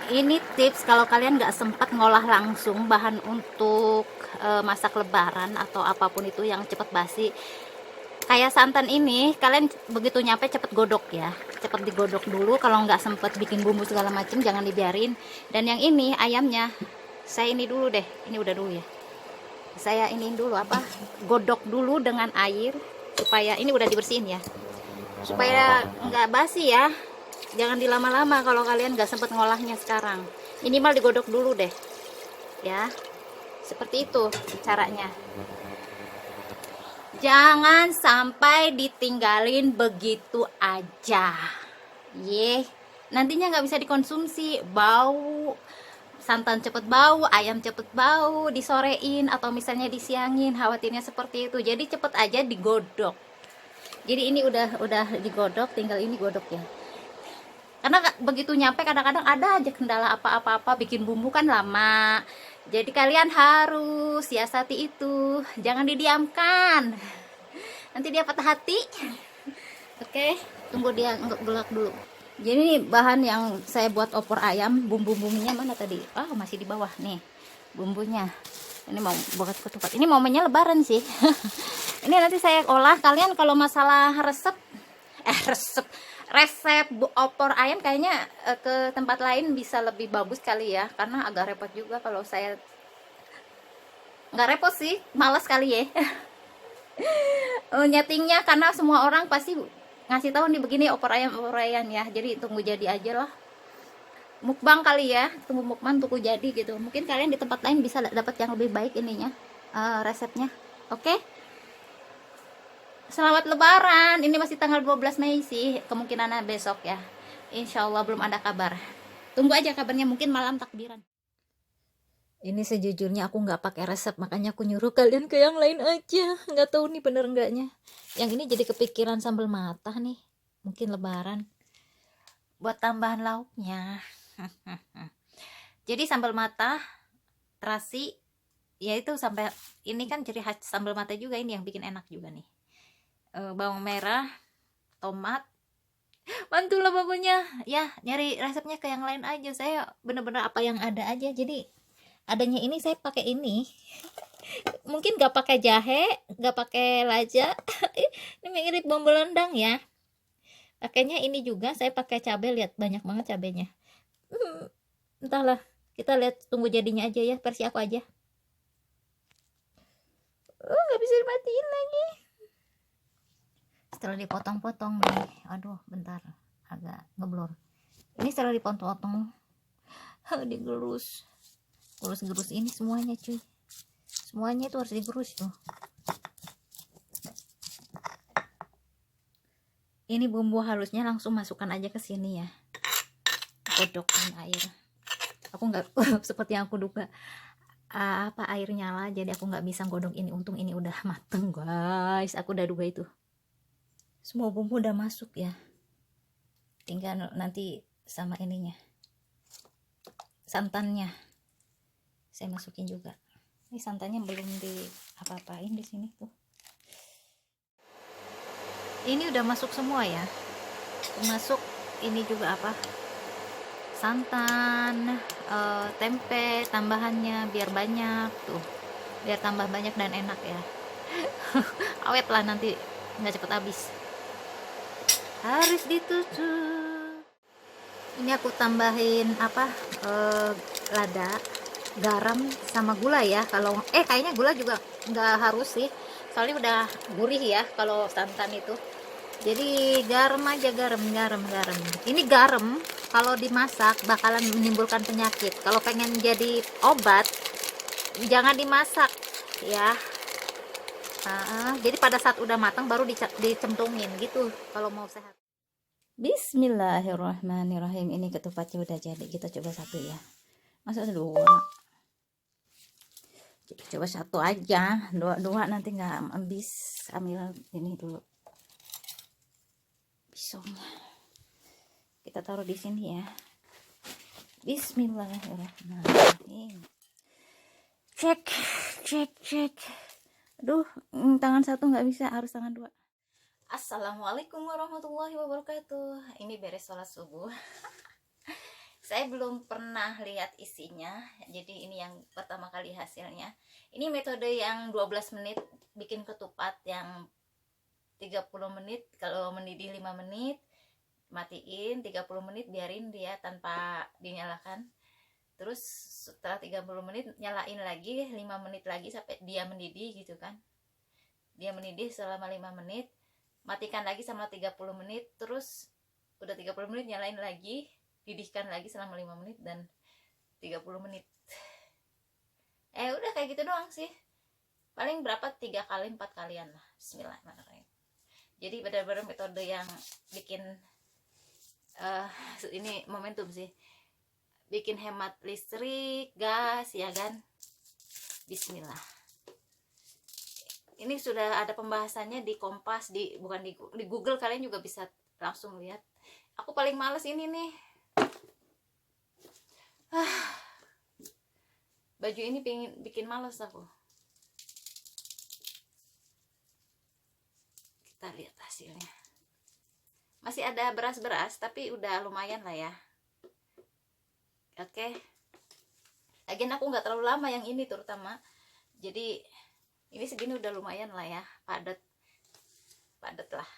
Ini tips kalau kalian nggak sempat ngolah langsung bahan untuk masak lebaran atau apapun itu yang cepat basi. Kayak santan ini, kalian begitu nyampe cepet godok ya. Cepet digodok dulu, kalau nggak sempet bikin bumbu segala macem jangan dibiarin. Dan yang ini ayamnya, saya ini dulu deh, ini udah dulu ya. Saya ini dulu apa? Godok dulu dengan air supaya ini udah dibersihin ya. Supaya nggak basi ya. Jangan dilama-lama kalau kalian nggak sempet ngolahnya sekarang. Minimal digodok dulu deh. Ya. Seperti itu caranya. Jangan sampai ditinggalin begitu aja. Nantinya nggak bisa dikonsumsi, bau, santan cepet bau, ayam cepet bau, disorein atau misalnya disiangin, khawatirnya seperti itu. Jadi cepet aja digodok. Jadi ini udah digodok, tinggal ini godok ya. Karena begitu nyampe kadang-kadang ada aja kendala apa-apa, bikin bumbu kan lama. Jadi kalian harus siasati itu, jangan didiamkan. Nanti dia patah hati. Oke, tunggu dia gelap dulu. Jadi bahan yang saya buat opor ayam, bumbu-bumbunya mana tadi? Masih di bawah nih bumbunya. Ini mau buat ketupat. Ini momennya lebaran sih. Ini nanti saya olah. Kalian kalau masalah resep opor ayam kayaknya ke tempat lain bisa lebih bagus kali ya, karena agak repot juga. Kalau saya nggak repot sih, malas kali ya. Nyetingnya, karena semua orang pasti ngasih tahu nih begini opor ayam ya. Jadi tunggu jadi aja lah, mukbang kali ya, tunggu mukbang tunggu jadi gitu. Mungkin kalian di tempat lain bisa dapat yang lebih baik ininya, resepnya. Oke, selamat lebaran. Ini masih tanggal 12 Mei sih, kemungkinan besok ya. Insya Allah belum ada kabar, tunggu aja kabarnya, mungkin malam takbiran. Ini sejujurnya aku nggak pakai resep, makanya aku nyuruh kalian ke yang lain aja. Nggak tahu nih bener enggaknya. Yang ini jadi kepikiran sambal matah nih, mungkin lebaran buat tambahan lauknya. Jadi sambal matah, terasi, ya itu sampai ini kan ciri khas sambal matah juga, ini yang bikin enak juga nih. Bawang merah, tomat, mantulah pokoknya ya. Nyari resepnya ke yang lain aja, saya bener-bener apa yang ada aja. Jadi adanya ini saya pakai ini. Mungkin gak pakai jahe, gak pakai lada. Ini mirip bumbu lendang ya. Pakainya ini juga, saya pakai cabai, lihat banyak banget cabenya. Entahlah, kita lihat tunggu jadinya aja ya, versi aku aja. Nggak bisa dimatiin lagi. Setelah dipotong-potong nih, aduh bentar, agak ngeblur. Ini setelah dipotong-potong, digerus, gerus ini semuanya cuy. Semuanya itu harus digerus tuh. Ini bumbu halusnya langsung masukkan aja ke sini ya. Godokkan air. Aku nggak seperti yang aku duga, air nyala, jadi aku nggak bisa godok ini. Untung ini udah mateng guys. Aku udah duga itu. Semua bumbu udah masuk ya. Tinggal nanti sama ininya, santannya saya masukin juga. Ini santannya belum di apa-apain di sini tuh. Ini udah masuk semua ya. Masuk ini juga apa? Santan, tempe tambahannya biar banyak tuh. Biar tambah banyak dan enak ya. Awet lah nanti, nggak cepet habis. Harus ditutup. Ini aku tambahin apa? Lada, garam sama gula ya. Kalau kayaknya gula juga nggak harus sih, soalnya udah gurih ya kalau santan itu. Jadi garam aja, garam. Ini garam kalau dimasak bakalan menimbulkan penyakit. Kalau pengen jadi obat jangan dimasak ya. Jadi pada saat udah matang baru dicemplungin gitu kalau mau sehat. Bismillahirrahmanirrahim. Ini ketupatnya udah jadi. Kita coba satu ya. Masa dua? Coba satu aja. Dua nanti nggak habis. Ambil ini dulu pisaunya. Kita taruh di sini ya. Bismillahirrahmanirrahim. Cek. Aduh, tangan satu nggak bisa, harus tangan dua. Assalamualaikum warahmatullahi wabarakatuh. Ini beres sholat subuh. Saya belum pernah lihat isinya, jadi ini yang pertama kali hasilnya. Ini metode yang 12 menit bikin ketupat, yang 30 menit kalau mendidih 5 menit, matiin 30 menit biarin dia tanpa dinyalakan. Terus setelah 30 menit nyalain lagi 5 menit lagi sampai dia mendidih gitu kan. Dia mendidih selama 5 menit, matikan lagi selama 30 menit, terus udah 30 menit nyalain lagi, didihkan lagi selama 5 menit dan 30 menit. Udah kayak gitu doang sih. Paling berapa 3 kali 4 kalian lah. Bismillahirrahmanirrahim. Jadi benar-benar metode yang bikin ini momentum sih. Bikin hemat listrik, gas ya kan. Bismillah. Ini sudah ada pembahasannya di Kompas, bukan di Google, kalian juga bisa langsung lihat. Aku paling males ini nih. Baju ini bikin males aku. Kita lihat hasilnya. Masih ada beras-beras, tapi udah lumayan lah ya. Oke. Lagian aku nggak terlalu lama yang ini terutama. Jadi ini segini udah lumayan lah ya, padat lah.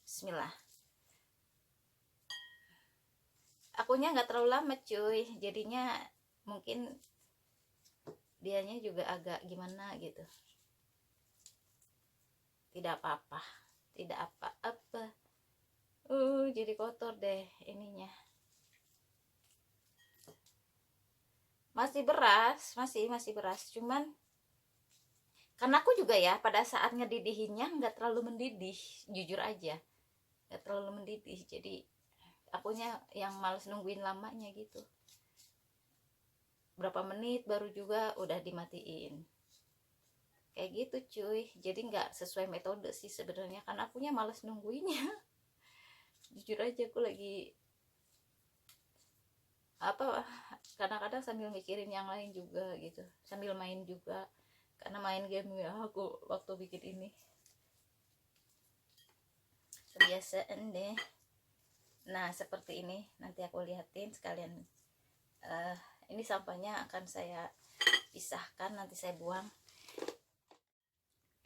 Bismillah. Akunya nggak terlalu lama cuy, jadinya mungkin dianya juga agak gimana gitu. Tidak apa-apa, tidak apa-apa. Jadi kotor deh ininya. Masih beras, masih beras, cuman karena aku juga ya pada saat ngedidihinnya nggak terlalu mendidih, jujur aja nggak terlalu mendidih, jadi akunya yang males nungguin lamanya gitu. Berapa menit baru juga udah dimatiin kayak gitu cuy. Jadi nggak sesuai metode sih sebenarnya, karena akunya males nungguinnya. Jujur aja aku lagi kadang-kadang sambil mikirin yang lain juga gitu, sambil main juga, karena main game ya aku waktu bikin ini. Kebiasaan deh. Nah seperti ini, nanti aku lihatin sekalian. Ini sampahnya akan saya pisahkan, nanti saya buang.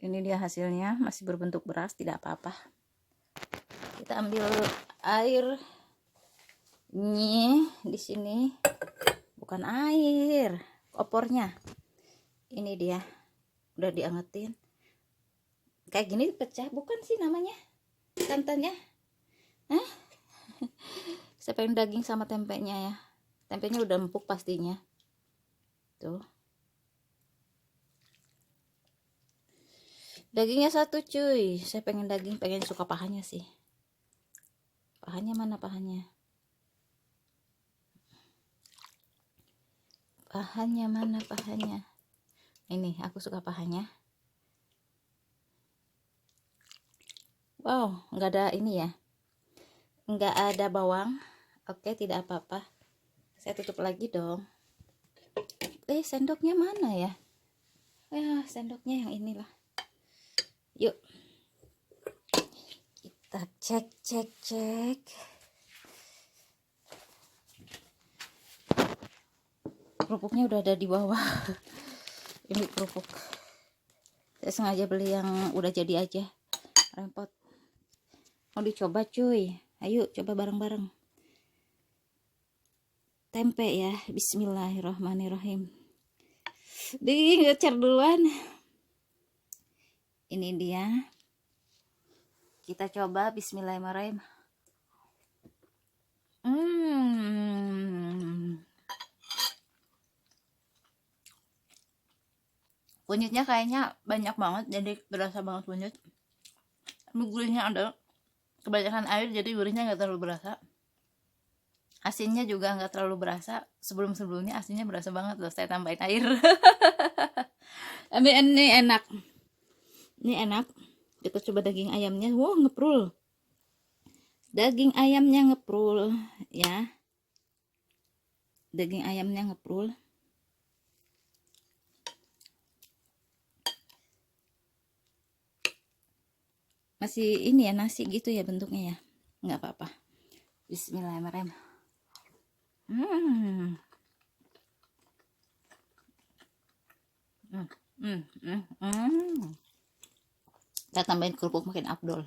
Ini dia hasilnya, masih berbentuk beras, tidak apa-apa. Kita ambil air nih di sini, bukan air, opornya. Ini dia, udah diangetin. Kayak gini pecah, bukan sih namanya santannya? Saya pengen daging sama tempenya ya. Tempenya udah empuk pastinya. Tuh. Dagingnya satu cuy. Saya pengen daging, pengen suka pahanya sih. Pahanya mana pahanya? Pahanya mana pahanya? Ini aku suka pahanya. Wow, nggak ada ini ya. Nggak ada bawang. Oke, tidak apa-apa. Saya tutup lagi dong. Sendoknya mana ya? Sendoknya yang inilah. Yuk. Kita cek. Kerupuknya udah ada di bawah. Ini kerupuk. Saya sengaja beli yang udah jadi aja. Repot. Mau dicoba cuy. Ayo coba bareng-bareng. Tempe ya. Bismillahirrahmanirrahim. Ngecer duluan. Ini dia. Kita coba. Bismillahirrahmanirrahim. Kunyitnya kayaknya banyak banget, jadi berasa banget kunyit. Gurihnya ada, kebanyakan air jadi gurihnya nggak terlalu berasa. Asinnya juga nggak terlalu berasa. Sebelumnya asinnya berasa banget loh, saya tambahin air. Tapi ini enak. Kita coba daging ayamnya. Wow, ngeprul. Daging ayamnya ngeprul ya. Daging ayamnya ngeprul. Masih ini ya, nasi gitu ya bentuknya ya. Nggak apa-apa. Bismillahirrahmanirrahim. Hmm. Hmm. Hmm. Hmm. Hmm. Kita tambahin kerupuk makin afdol.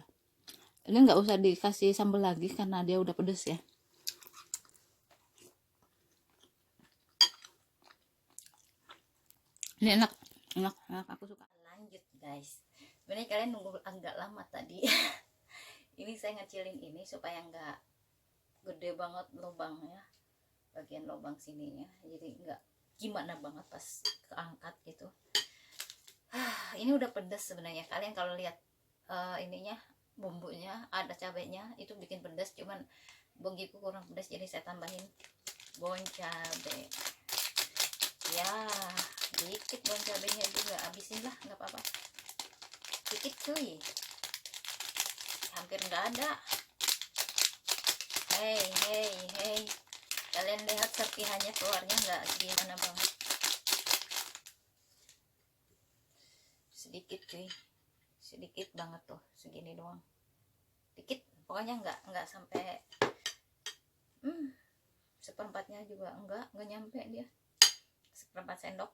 Ini nggak usah dikasih sambal lagi karena dia udah pedes ya. Ini enak, enak, enak. Aku suka. Lanjut guys. Sebenarnya kalian nunggu agak lama tadi. Ini saya ngecilin ini supaya nggak gede banget lubangnya, bagian lubang sininya. Jadi nggak gimana banget pas keangkat gitu. Ini udah pedes sebenarnya. Kalian kalau lihat ininya bumbunya ada cabenya itu bikin pedas, cuman bagiku kurang pedas jadi saya tambahin bon cabe ya, dikit bon cabenya juga, habisin lah nggak apa-apa, dikit cuy, hampir nggak ada. Hey hey hey, kalian lihat serpihannya keluarnya nggak gimana banget, sedikit cuy, sedikit banget tuh, segini doang, dikit pokoknya nggak sampai seperempatnya juga nggak nyampe dia, seperempat sendok.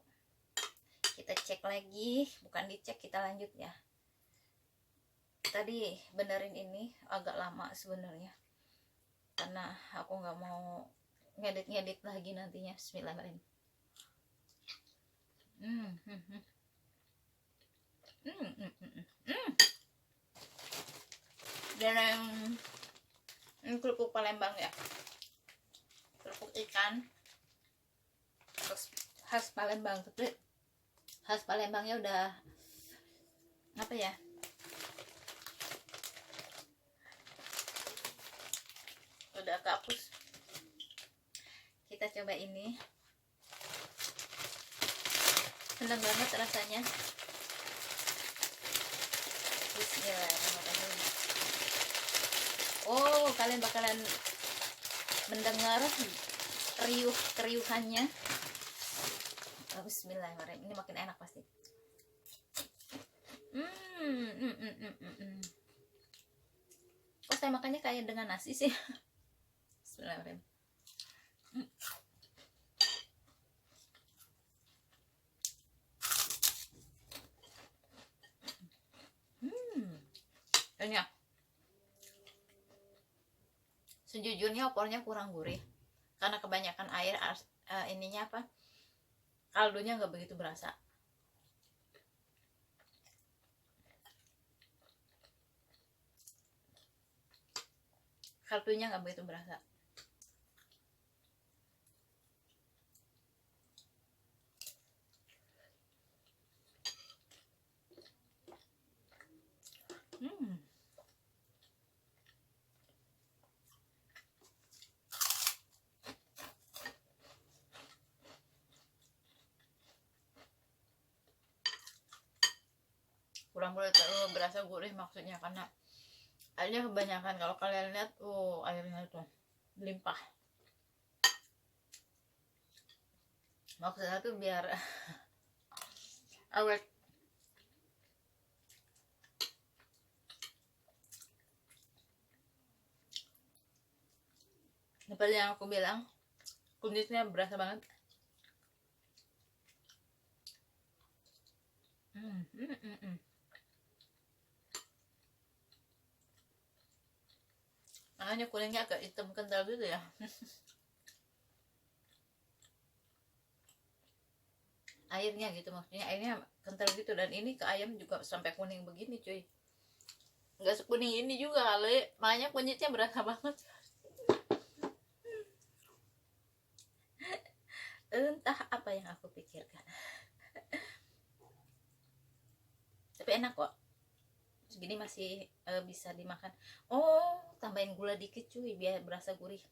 Kita cek lagi, bukan dicek, kita lanjut ya. Tadi benerin ini agak lama sebenarnya karena aku nggak mau ngedit lagi nantinya. Bismillahirrahmanirrahim. Dan ini kerupuk Palembang ya, kerupuk ikan khas Palembang, tapi khas Palembangnya udah apa ya, udah kehapus. Kita coba ini, seneng banget rasanya. Bismillahirrahmanirrahim. Oh, kalian bakalan mendengar kriuhannya. Bismillahirrahmanirrahim. Ini makin enak pasti. Kok saya makannya kayak dengan nasi sih? Bismillahirrahmanirrahim. Ini ya, sejujurnya opornya kurang gurih karena kebanyakan air. Ininya apa, kaldunya nggak begitu berasa. Kaldunya nggak begitu berasa. Kurang boleh terlalu berasa gurih maksudnya karena airnya kebanyakan. Kalau kalian lihat, airnya tuh limpah. Maksudnya tuh biar awet. Seperti yang aku bilang, kunyitnya berasa banget. Makanya kulitnya agak hitam kental gitu ya. Airnya gitu, maksudnya airnya kental gitu. Dan ini ke ayam juga sampai kuning begini cuy, nggak sekuning ini juga kali, makanya kunyitnya berasa banget. Entah apa yang aku pikirkan. Tapi enak kok, segini masih bisa dimakan. Oh, tambahin gula dikit cuy biar berasa gurih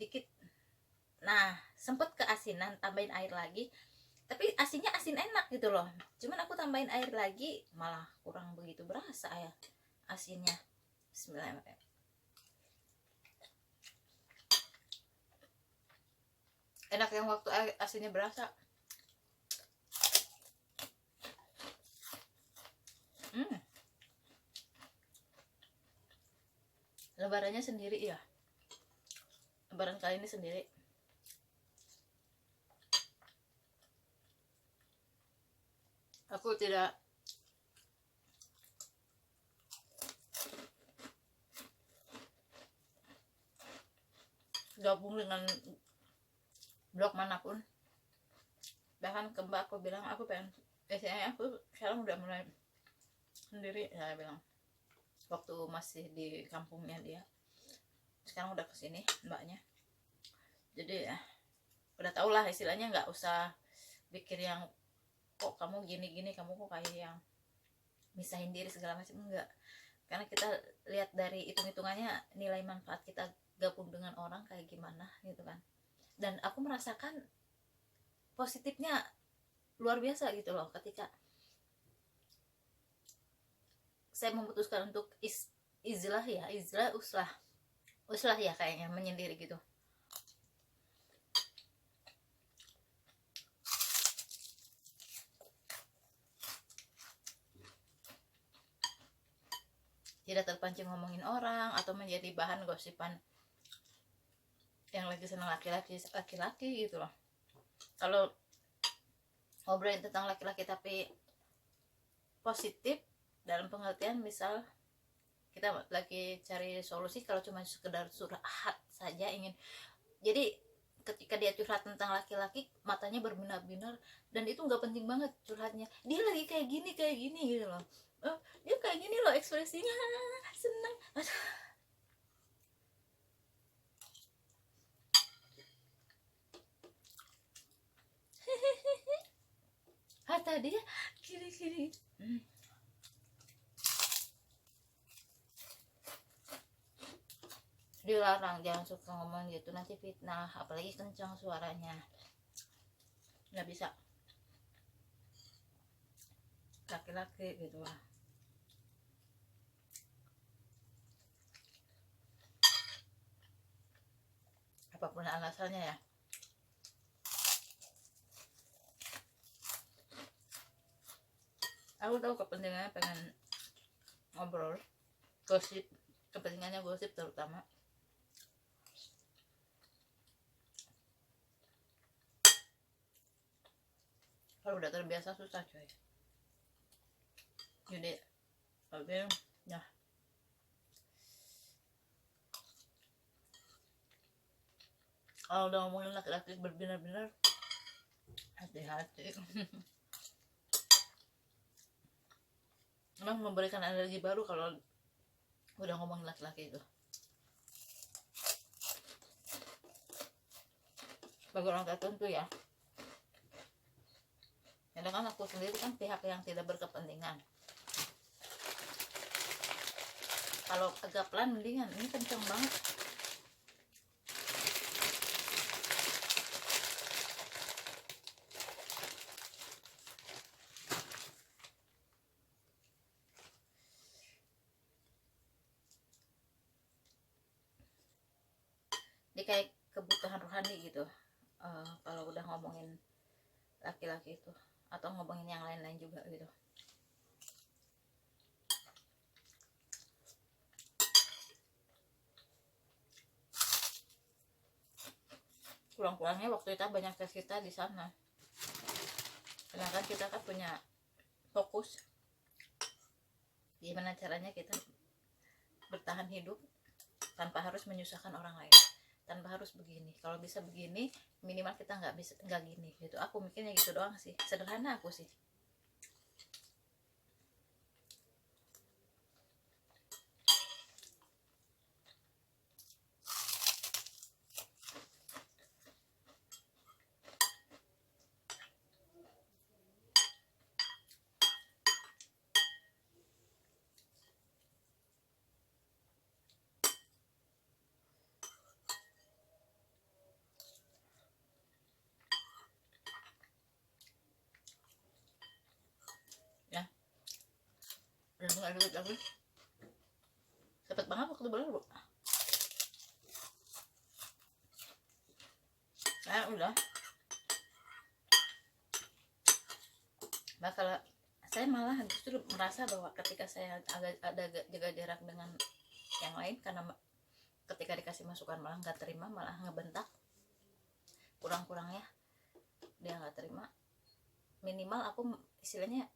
dikit. Nah, sempet keasinan, tambahin air lagi, tapi asinnya asin enak gitu loh. Cuman aku tambahin air lagi malah kurang begitu berasa ya asinnya. Bismillahirrahmanirrahim. Enak yang waktu asinnya berasa. Lebarannya sendiri ya, lebaran kali ini sendiri. Aku tidak gabung dengan blog manapun. Bahkan ke Mbak aku bilang aku pengen aku sekarang udah mulai sendiri, saya bilang waktu masih di kampungnya dia, sekarang udah kesini mbaknya, jadi ya udah tau lah istilahnya, nggak usah pikir yang kok kamu gini-gini, kamu kok kayak yang misahin diri segala macam, enggak. Karena kita lihat dari hitung-hitungannya nilai manfaat kita gabung dengan orang kayak gimana gitu kan. Dan aku merasakan positifnya luar biasa gitu loh ketika saya memutuskan untuk uslah ya kayaknya menyendiri gitu. Tidak terpancing ngomongin orang atau menjadi bahan gosipan yang lagi senang laki-laki gitu loh. Kalau ngobrolin tentang laki-laki tapi positif dalam pengertian misal kita lagi cari solusi, kalau cuma sekedar curhat saja ingin, jadi ketika dia curhat tentang laki-laki matanya berbinar-binar, dan itu nggak penting banget curhatnya, dia lagi kayak gini gitu loh, dia kayak gini loh ekspresinya, senang. Kata dia kiri dilarang, jangan suka ngomong gitu, nanti fitnah, apalagi kencang suaranya, nggak bisa laki-laki gitu lah. Apapun alasannya ya. Aku tahu kepentingannya pengen ngobrol, gosip, kepentingannya gosip terutama. Kalau udah terbiasa susah coy. Jadi tapi ya kalau udah ngomongin laki-laki berbinar-binar, hati-hati. Memang memberikan energi baru kalau udah ngomongin laki-laki itu. Bagi orang tertentu ya. Sedangkan aku sendiri kan pihak yang tidak berkepentingan. Kalau agak pelan mendingan, ini kenceng banget. Ini kayak kebutuhan rohani gitu. Kalau udah ngomongin laki-laki itu atau ngomongin yang lain-lain juga gitu. Kurang-kurangnya waktu kita banyak tes kita di sana. Sedangkan kita kan punya fokus gimana caranya kita bertahan hidup tanpa harus menyusahkan orang lain, tanpa harus begini. Kalau bisa begini, minimal kita nggak gini gitu. Aku mikirnya gitu doang sih, sederhana aku sih. Ya, udah nggak duit lagi. Cepet banget waktu berlalu. Udah. Nah, kalau saya malah justru merasa bahwa ketika saya agak ada jaga jarak dengan yang lain, ketika dikasih masukan malah nggak terima, malah ngebentak, kurang-kurangnya dia nggak terima. Minimal aku istilahnya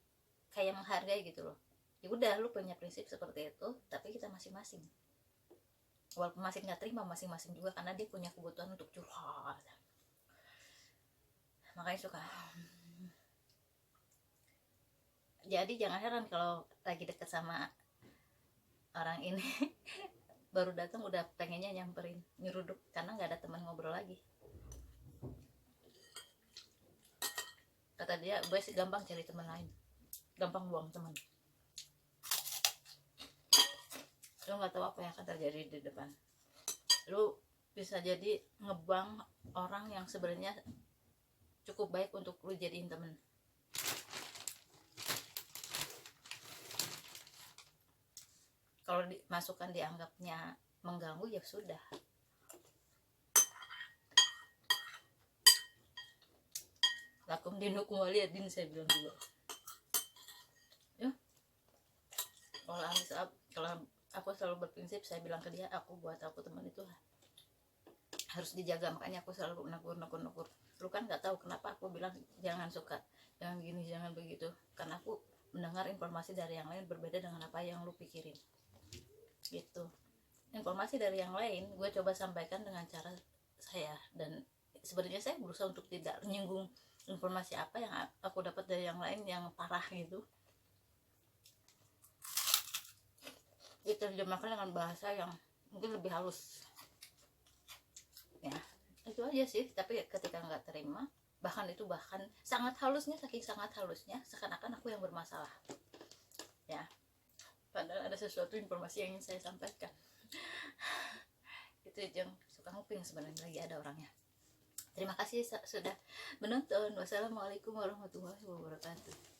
kayak menghargai gitu loh. Ya udah, lu punya prinsip seperti itu, tapi kita masing-masing, walaupun masih nggak terima masing-masing juga, karena dia punya kebutuhan untuk curhat. Makanya suka. Jadi jangan heran kalau lagi deket sama orang ini baru datang udah pengennya nyamperin, nyeruduk, karena nggak ada teman ngobrol lagi. Kata dia, gue sih gampang cari teman lain, gampang buang teman. Lu nggak tahu apa yang akan terjadi di depan. Lu bisa jadi ngebuang orang yang sebenarnya cukup baik untuk lu jadiin temen. Kalau masukan dianggapnya mengganggu, ya sudah. Lakum dinukum waliyadin, saya bilang juga. Ya, kalau aku selalu berprinsip, saya bilang ke dia, buat aku teman itu harus dijaga. Makanya aku selalu negur. Lu kan nggak tahu kenapa aku bilang jangan suka, jangan gini, jangan begitu, karena aku mendengar informasi dari yang lain berbeda dengan apa yang lu pikirin gitu. Informasi dari yang lain gue coba sampaikan dengan cara saya, dan sebenarnya saya berusaha untuk tidak menyinggung informasi apa yang aku dapat dari yang lain yang parah gitu. Diterjemahkan dengan bahasa yang mungkin lebih halus ya, itu aja sih. Tapi ketika nggak terima, bahkan sangat halusnya, saking sangat halusnya seakan-akan aku yang bermasalah ya, padahal ada sesuatu informasi yang ingin saya sampaikan. Itu yang suka nguping sebenarnya, lagi ada orangnya. Terima kasih sudah menonton. Wassalamualaikum warahmatullahi wabarakatuh.